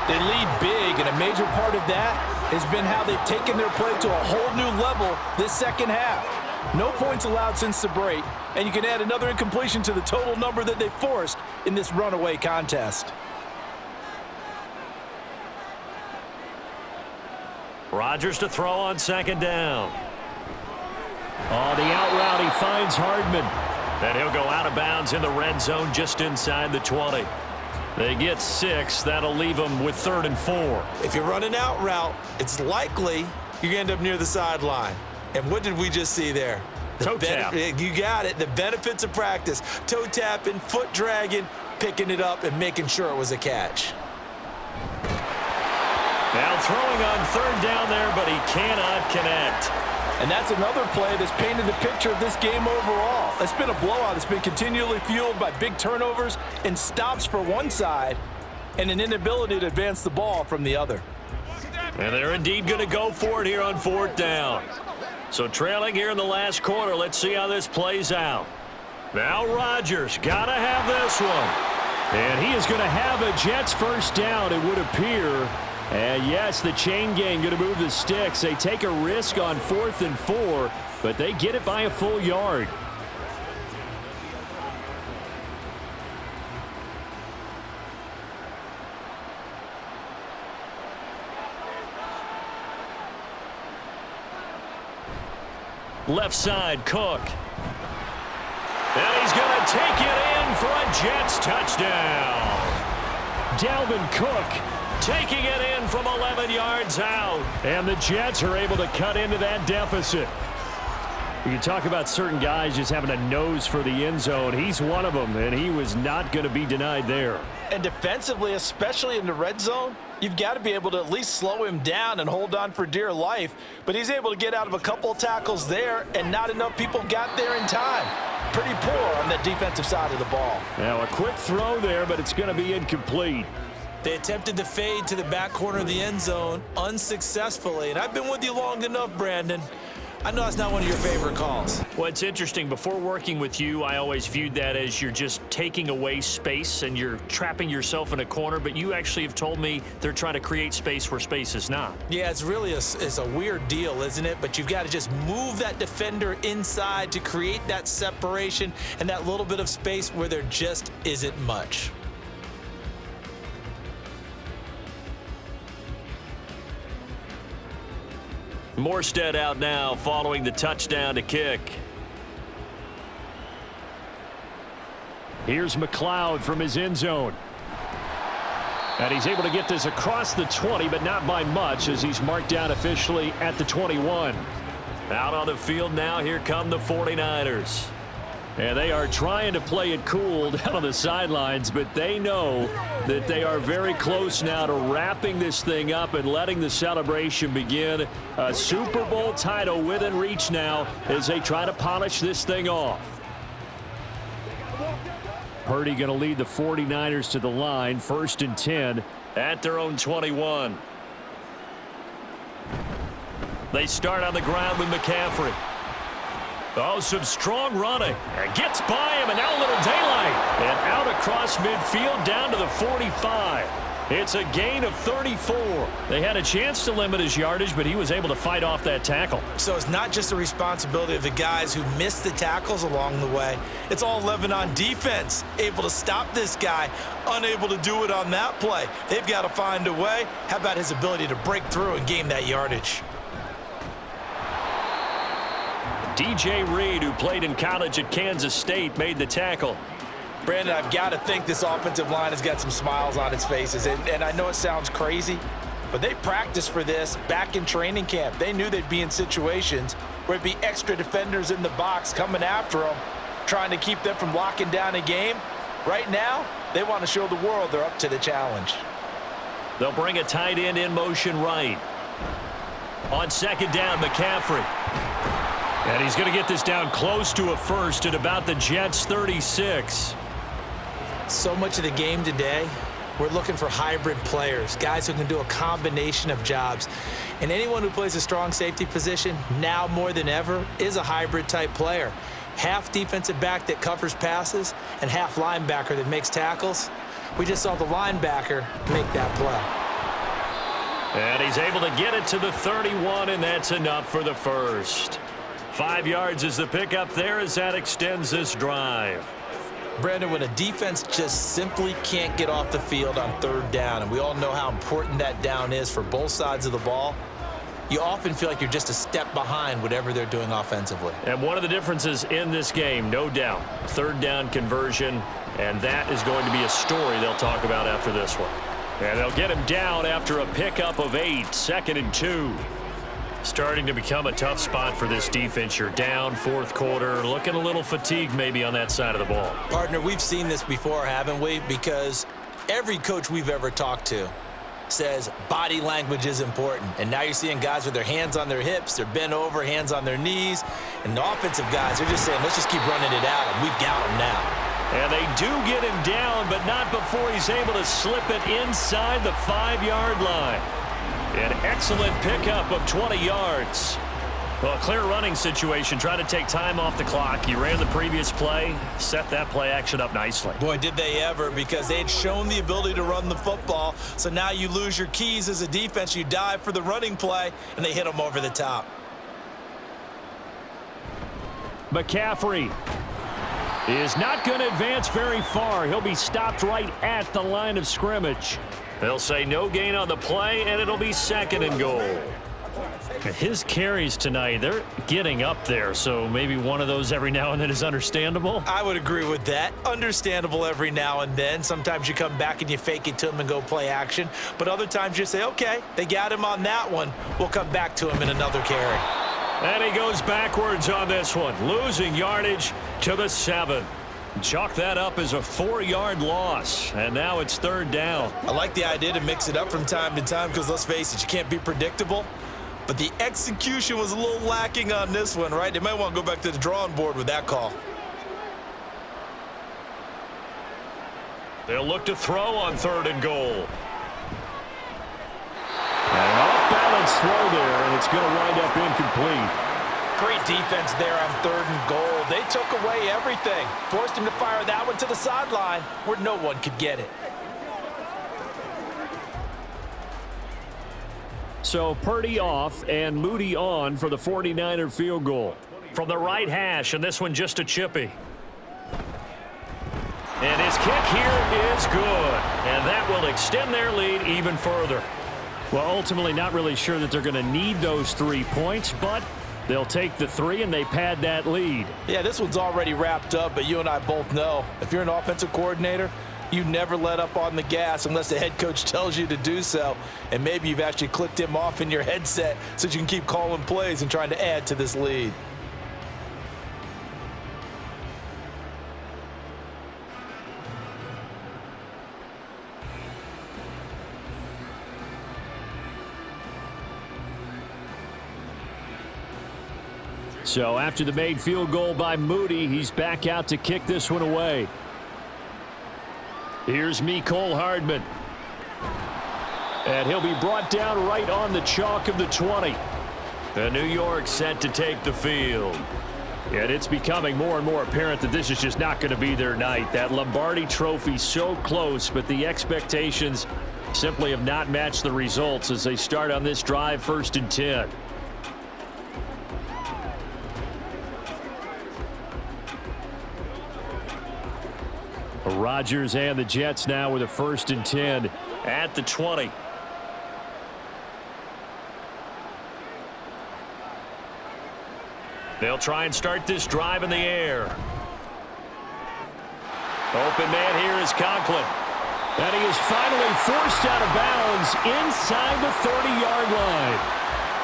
They lead big, and a major part of that has been how they've taken their play to a whole new level this second half. No points allowed since the break, and you can add another incompletion to the total number that they forced in this runaway contest. Rodgers to throw on second down. On the out route, he finds Hardman. And he'll go out of bounds in the red zone just inside the 20. They get 6. That'll leave them with 3rd and 4. If you're running out route, it's likely you're going to end up near the sideline. And what did we just see there? Toe tap. You got it. The benefits of practice. Toe tapping, foot dragging, picking it up, and making sure it was a catch. Now throwing on 3rd down there, but he cannot connect. And that's another play that's painted the picture of this game overall. It's been a blowout. It's been continually fueled by big turnovers and stops for one side and an inability to advance the ball from the other. And they're indeed going to go for it here on 4th down. So trailing here in the last quarter, let's see how this plays out. Now Rodgers got to have this one. And he is going to have a Jets first down, it would appear. And yes, the chain gang going to move the sticks. They take a risk on 4th and 4, but they get it by a full yard. Left side, Cook. And he's going to take it in for a Jets touchdown. Dalvin Cook taking it in from 11 yards out. And the Jets are able to cut into that deficit. You talk about certain guys just having a nose for the end zone. He's one of them, and he was not going to be denied there. And defensively, especially in the red zone, you've got to be able to at least slow him down and hold on for dear life. But he's able to get out of a couple of tackles there, and not enough people got there in time. Pretty poor on the defensive side of the ball. Now a quick throw there, but it's going to be incomplete. They attempted to fade to the back corner of the end zone unsuccessfully. And I've been with you long enough, Brandon. I know that's not one of your favorite calls. Well, it's interesting. Before working with you, I always viewed that as you're just taking away space and you're trapping yourself in a corner. But you actually have told me they're trying to create space where space is not. Yeah, it's really a weird deal, isn't it? But you've got to just move that defender inside to create that separation and that little bit of space where there just isn't much. Morstead out now following the touchdown to kick. Here's McLeod from his end zone. And he's able to get this across the 20, but not by much as he's marked down officially at the 21. Out on the field now, here come the 49ers. And they are trying to play it cool down on the sidelines, but they know that they are very close now to wrapping this thing up and letting the celebration begin. A Super Bowl title within reach now as they try to polish this thing off. Purdy going to lead the 49ers to the line, 1st and 10. At their own 21. They start on the ground with McCaffrey. Oh, some strong running. And gets by him, and now a little daylight. And out across midfield down to the 45. It's a gain of 34. They had a chance to limit his yardage, but he was able to fight off that tackle. So it's not just the responsibility of the guys who missed the tackles along the way. It's all 11 on defense, able to stop this guy, unable to do it on that play. They've got to find a way. How about his ability to break through and gain that yardage? DJ Reed, who played in college at Kansas State, made the tackle. Brandon, I've got to think this offensive line has got some smiles on its faces. And I know it sounds crazy, but they practiced for this back in training camp. They knew they'd be in situations where it'd be extra defenders in the box coming after them, trying to keep them from locking down a game. Right now, they want to show the world they're up to the challenge. They'll bring a tight end in motion right. On second down, McCaffrey. And he's going to get this down close to a first at about the Jets' 36. So much of the game today, we're looking for hybrid players, guys who can do a combination of jobs. And anyone who plays a strong safety position, now more than ever, is a hybrid type player. Half defensive back that covers passes and half linebacker that makes tackles. We just saw the linebacker make that play. And he's able to get it to the 31, and that's enough for the first. 5 yards is the pickup there as that extends this drive. Brandon, when a defense just simply can't get off the field on third down, and we all know how important that down is for both sides of the ball, you often feel like you're just a step behind whatever they're doing offensively. And one of the differences in this game, no doubt, third down conversion, and that is going to be a story they'll talk about after this one. And they'll get him down after a pickup of 8, 2nd and 2. Starting to become a tough spot for this defense. You're down, fourth quarter, looking a little fatigued maybe on that side of the ball. Partner, we've seen this before, haven't we? Because every coach we've ever talked to says body language is important. And now you're seeing guys with their hands on their hips, they're bent over, hands on their knees. And the offensive guys, they're just saying, let's just keep running it out, and we've got him now. And they do get him down, but not before he's able to slip it inside the 5-yard line. An excellent pickup of 20 yards. Well, a clear running situation, trying to take time off the clock. He ran the previous play, set that play action up nicely. Boy, did they ever, because they had shown the ability to run the football. So now you lose your keys as a defense. You dive for the running play, and they hit them over the top. McCaffrey is not going to advance very far. He'll be stopped right at the line of scrimmage. They'll say no gain on the play, and it'll be 2nd and goal. His carries tonight, they're getting up there, so maybe one of those every now and then is understandable. I would agree with that. Understandable every now and then. Sometimes you come back and you fake it to him and go play action. But other times you say, okay, they got him on that one. We'll come back to him in another carry. And he goes backwards on this one, losing yardage to the 7. Chalk that up as a 4-yard loss, and now it's 3rd down. I like the idea to mix it up from time to time because, let's face it, you can't be predictable. But the execution was a little lacking on this one, right? They might want to go back to the drawing board with that call. They'll look to throw on 3rd and goal. An off-balance throw there, and it's going to wind up incomplete. Great defense there on 3rd and goal. They took away everything. Forced him to fire that one to the sideline where no one could get it. So Purdy off and Moody on for the 49er field goal. From the right hash, and this one just a chippy. And his kick here is good. And that will extend their lead even further. Well, ultimately not really sure that they're going to need those 3 points, but they'll take the 3 and they pad that lead. Yeah, this one's already wrapped up, but you and I both know if you're an offensive coordinator, you never let up on the gas unless the head coach tells you to do so. And maybe you've actually clicked him off in your headset so you can keep calling plays and trying to add to this lead. So after the made field goal by Moody, he's back out to kick this one away. Here's Mecole Hardman. And he'll be brought down right on the chalk of the 20. And New York set to take the field. And it's becoming more and more apparent that this is just not going to be their night. That Lombardi trophy so close, but the expectations simply have not matched the results as they start on this drive, 1st and 10. Rodgers and the Jets now with a 1st and 10 at the 20. They'll try and start this drive in the air. Open man here is Conklin. And he is finally forced out of bounds inside the 30-yard line.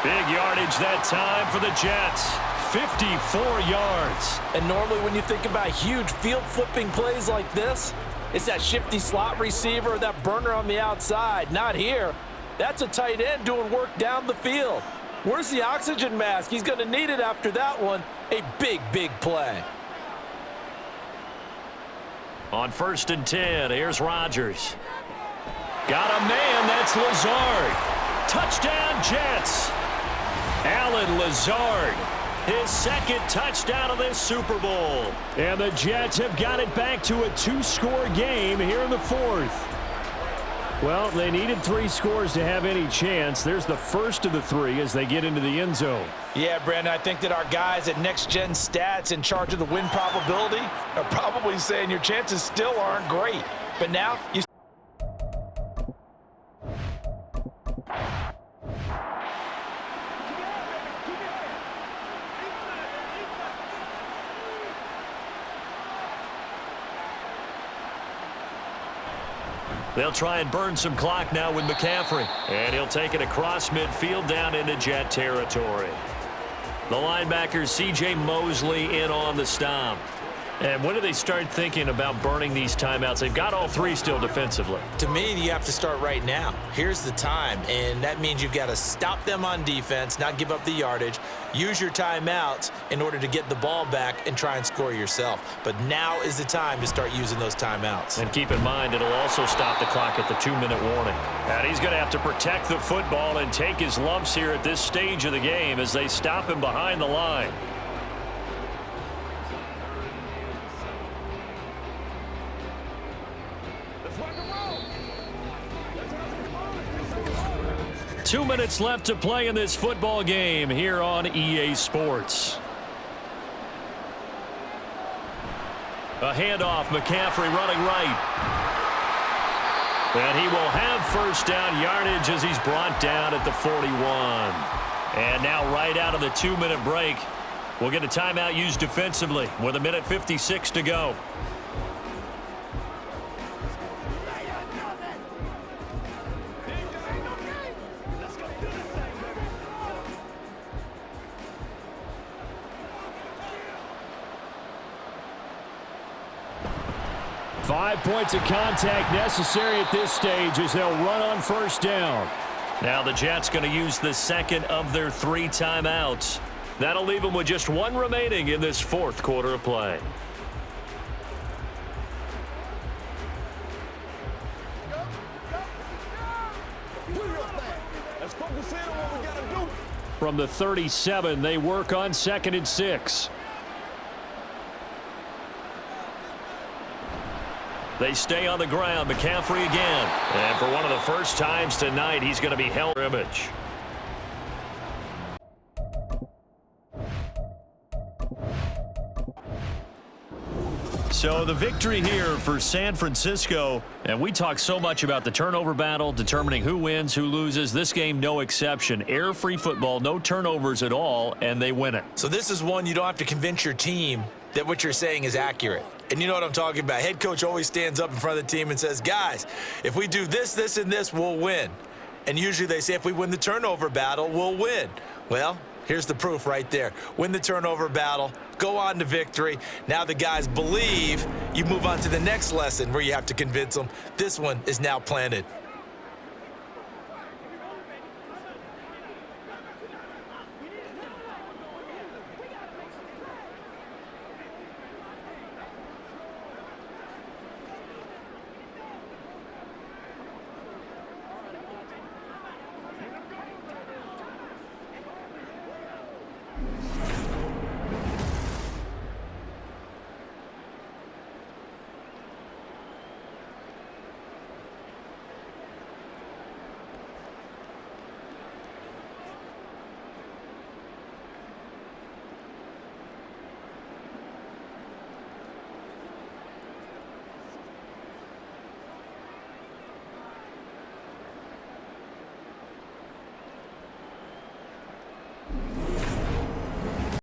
Big yardage that time for the Jets. 54 yards. And normally when you think about huge field-flipping plays like this, it's that shifty slot receiver or that burner on the outside. Not here. That's a tight end doing work down the field. Where's the oxygen mask? He's going to need it after that one. A big, big play. On 1st and 10, here's Rodgers. Got a man, that's Lazard. Touchdown, Jets. Allen Lazard, his second touchdown of this Super Bowl. And the Jets have got it back to a 2-score game here in the 4th. Well, they needed 3 scores to have any chance. There's the first of the 3 as they get into the end zone. Yeah, Brandon, I think that our guys at Next Gen Stats in charge of the win probability are probably saying your chances still aren't great. But now you They'll try and burn some clock now with McCaffrey. And he'll take it across midfield down into Jet territory. The linebacker C.J. Mosley in on the stop. And when do they start thinking about burning these timeouts? They've got all 3 still defensively. To me, you have to start right now. Here's the time, and that means you've got to stop them on defense, not give up the yardage, use your timeouts in order to get the ball back and try and score yourself. But now is the time to start using those timeouts. And keep in mind, it'll also stop the clock at the 2-minute warning. And he's going to have to protect the football and take his lumps here at this stage of the game as they stop him behind the line. Let's rock and roll. 2 minutes left to play in this football game here on EA Sports. A handoff, McCaffrey running right. And he will have first down yardage as he's brought down at the 41. And now right out of the 2-minute break, we'll get a timeout used defensively with 1:56 to go. Let's go do this thing, baby. 5 points of contact necessary at this stage as they'll run on first down. Now the Jets going to use the second of their 3 timeouts. That'll leave them with just 1 remaining in this 4th quarter of play. Do your thing. Let's focus in on what we gotta do. From the 37, they work on 2nd and 6. They stay on the ground. McCaffrey again. And for one of the first times tonight, he's going to be held image. So the victory here for San Francisco. And we talk so much about the turnover battle, determining who wins, who loses. This game, no exception. Error-free football, no turnovers at all, and they win it. So this is one you don't have to convince your team that what you're saying is accurate. And you know what I'm talking about. Head coach always stands up in front of the team and says, guys, if we do this, this, and this, we'll win. And usually they say if we win the turnover battle, we'll win. Well, here's the proof right there. Win the turnover battle, go on to victory. Now the guys believe. You move on to the next lesson where you have to convince them. This one is now planted.